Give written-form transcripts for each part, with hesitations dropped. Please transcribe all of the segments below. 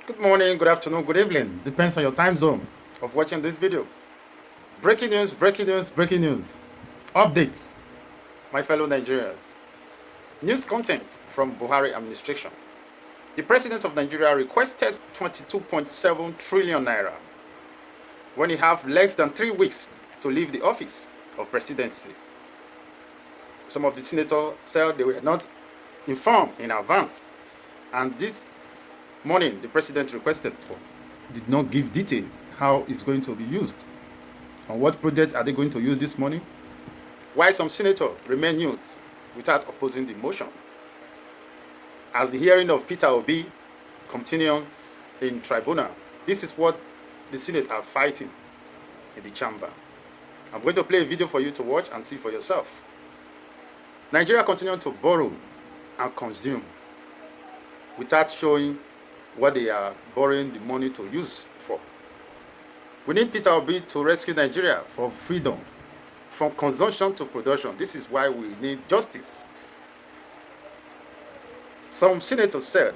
Good morning, good afternoon, good evening. Depends on your time zone of watching this video. Breaking news, breaking news, breaking news. Updates, my fellow Nigerians. News content from Buhari administration. The president of Nigeria requested 22.7 trillion naira when he have less than 3 weeks to leave the office of presidency. Some of the senators said they were not informed in advance, and this morning the president requested for did not give detail how it's going to be used. On what project are they going to use this money? Why some senators remain mute without opposing the motion? As the hearing of Peter Obi continuing in tribunal, this is what the Senate are fighting in the chamber. I'm going to play a video for you to watch and see for yourself. Nigeria continuing to borrow and consume without showing what they are borrowing the money to use for. We need Peter Obi to rescue Nigeria for freedom, from consumption to production. This is why we need justice. Some senators said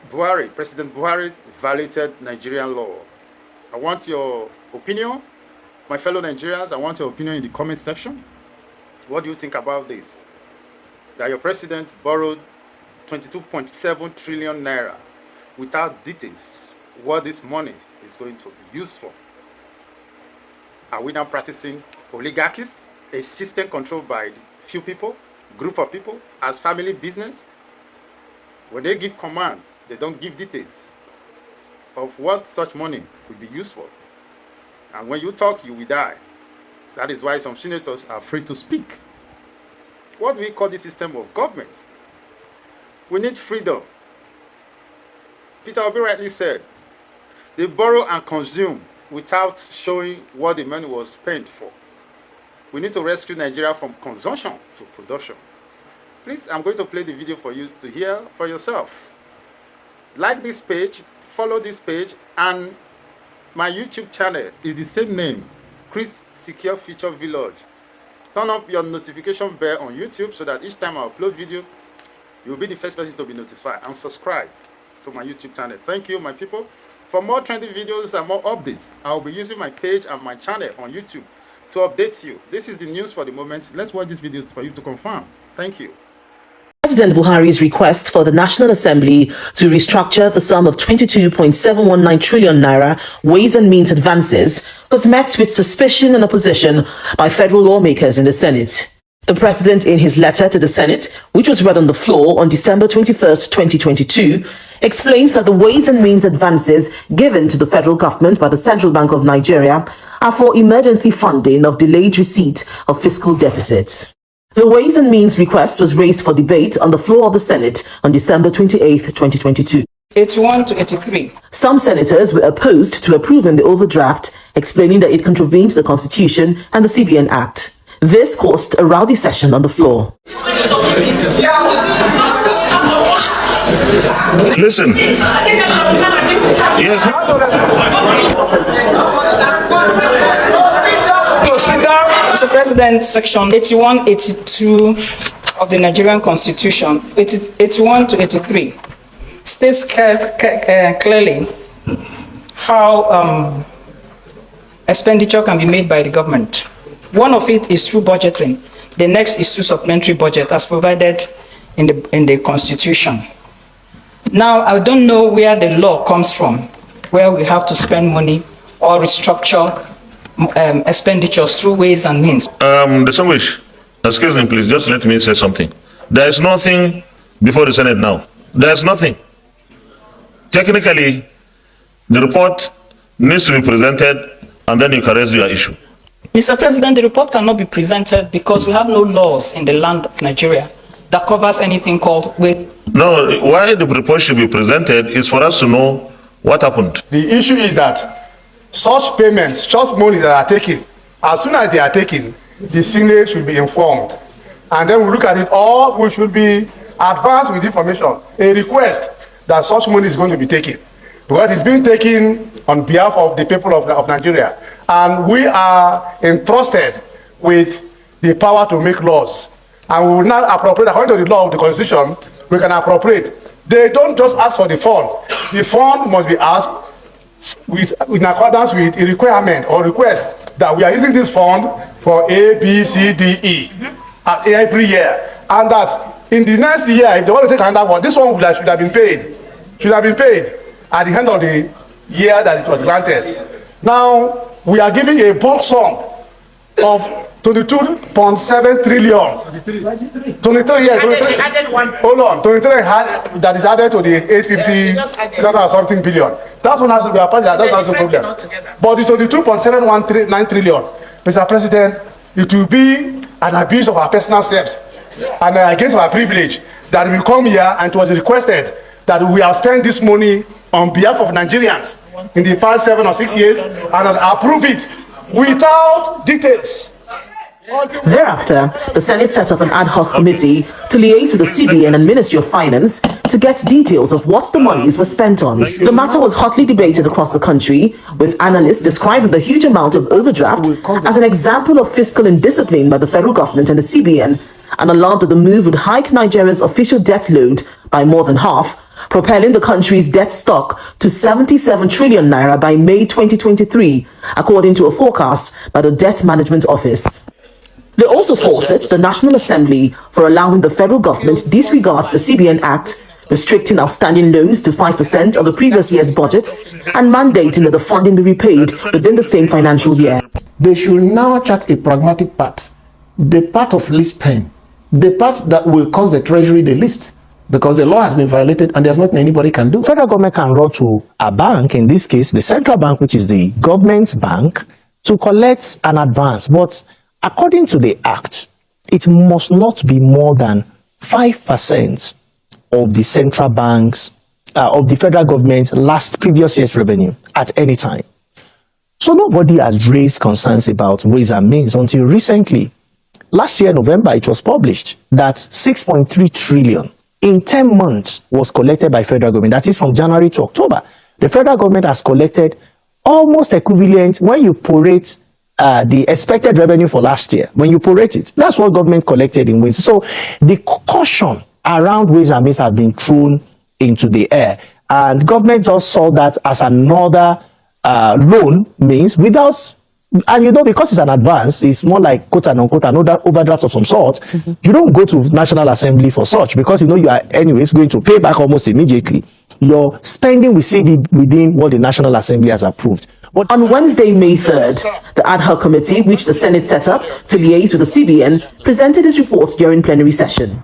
President Buhari violated Nigerian law. I want your opinion, my fellow Nigerians. I want your opinion in the comment section. What do you think about this? That your president borrowed 22.7 trillion naira without details what this money is going to be used for. Are we now practicing oligarchies, a system controlled by few people, group of people, as family business? When they give command, they don't give details of what such money will be used for. And when you talk, you will die. That is why some senators are afraid to speak. What do we call this system of government? We need freedom. Peter Obi rightly said, they borrow and consume without showing what the money was spent for. We need to rescue Nigeria from consumption to production. Please, I'm going to play the video for you to hear for yourself. Like this page, follow this page, and my YouTube channel is the same name, Chris Secure Future Village. Turn up your notification bell on YouTube so that each time I upload video, you'll be the first person to be notified, and subscribe to my YouTube channel. Thank you, my people. For more trending videos and more updates, I'll be using my page and my channel on YouTube to update you. This is the news for the moment. Let's watch this video for you to confirm. Thank you. President Buhari's request for the National Assembly to restructure the sum of 22.719 trillion naira ways and means advances was met with suspicion and opposition by federal lawmakers in the Senate. The president, in his letter to the Senate, which was read on the floor on December 21st, 2022, explains that the ways and means advances given to the federal government by the Central Bank of Nigeria are for emergency funding of delayed receipt of fiscal deficits. The Ways and Means request was raised for debate on the floor of the Senate on December 28, 2022. 81 to 83. Some senators were opposed to approving the overdraft, explaining that it contravenes the Constitution and the CBN Act. This caused a rowdy session on the floor. Listen. Yes. Mr. President, Section 81, 82 of the Nigerian Constitution, 81 to 83, states clearly how expenditure can be made by the government. One of it is through budgeting. The next is through supplementary budget, as provided in the Constitution. Now, I don't know where the law comes from, where we have to spend money or restructure expenditures through ways and means. Distinguished, excuse me, please, just let me say something. There is nothing before the Senate now. There is nothing. Technically, the report needs to be presented, and then you can raise your issue. Mr. President, the report cannot be presented because we have no laws in the land of Nigeria that covers anything called with. No, why the report should be presented is for us to know what happened. The issue is that such payments, such money that are taken, as soon as they are taken, the Senate should be informed. And then we look at it, or we should be advanced with information, a request that such money is going to be taken. Because it's being taken on behalf of the people of Nigeria. And we are entrusted with the power to make laws. And we will not appropriate, according to the law of the Constitution, we can appropriate They don't just ask for the fund. The fund must be asked in accordance with a requirement or request that we are using this fund for A, B, C, D, E every year. And that in the next year, if they want to take another one, this one should have been paid. Should have been paid at the end of the year that it was granted. Now, we are giving a bulk sum of 22.7 trillion. 23 years. Hold on. 23 that is added to the 850 or something billion. That one has to be a part. That's not the problem. But the 22.719 trillion, Mr. President, it will be an abuse of our personal selves and against our privilege that we come here and it was requested that we have spent this money on behalf of Nigerians in the past 7 or 6 years and approve it without details. Thereafter, the Senate set up an ad hoc committee to liaise with the CBN and Ministry of Finance to get details of what the monies were spent on. The matter was hotly debated across the country, with analysts describing the huge amount of overdraft as an example of fiscal indiscipline by the federal government and the CBN, and alarmed that the move would hike Nigeria's official debt load by more than half, propelling the country's debt stock to 77 trillion naira by May 2023, according to a forecast by the Debt Management Office. They also faulted the National Assembly for allowing the federal government disregard the CBN Act, restricting outstanding loans to 5% of the previous year's budget and mandating that the funding be repaid within the same financial year. They should now chart a pragmatic path, the path of least pain, the path that will cost the treasury the least, because the law has been violated and there's nothing anybody can do. Federal government can run to a bank, in this case, the central bank, which is the government bank, to collect an advance. But according to the Act, it must not be more than 5% of the central bank's, of the federal government's previous year's revenue at any time. So nobody has raised concerns about ways and means until recently. Last year, November, it was published that 6.3 trillion in 10 months was collected by federal government. That is from January to October. The federal government has collected almost equivalent, when you prorate the expected revenue for last year, when you prorate it, that's what government collected in ways. So the caution around ways and means has been thrown into the air, and government just saw that as another loan means without, and you know, because it's an advance, it's more like quote and unquote another overdraft of some sort. You don't go to National Assembly for such, because you know you are anyways going to pay back almost immediately. Your spending will still be within what the National Assembly has approved. But on Wednesday, May 3rd, the ad hoc committee, which the Senate set up to liaise with the CBN, presented its report during plenary session.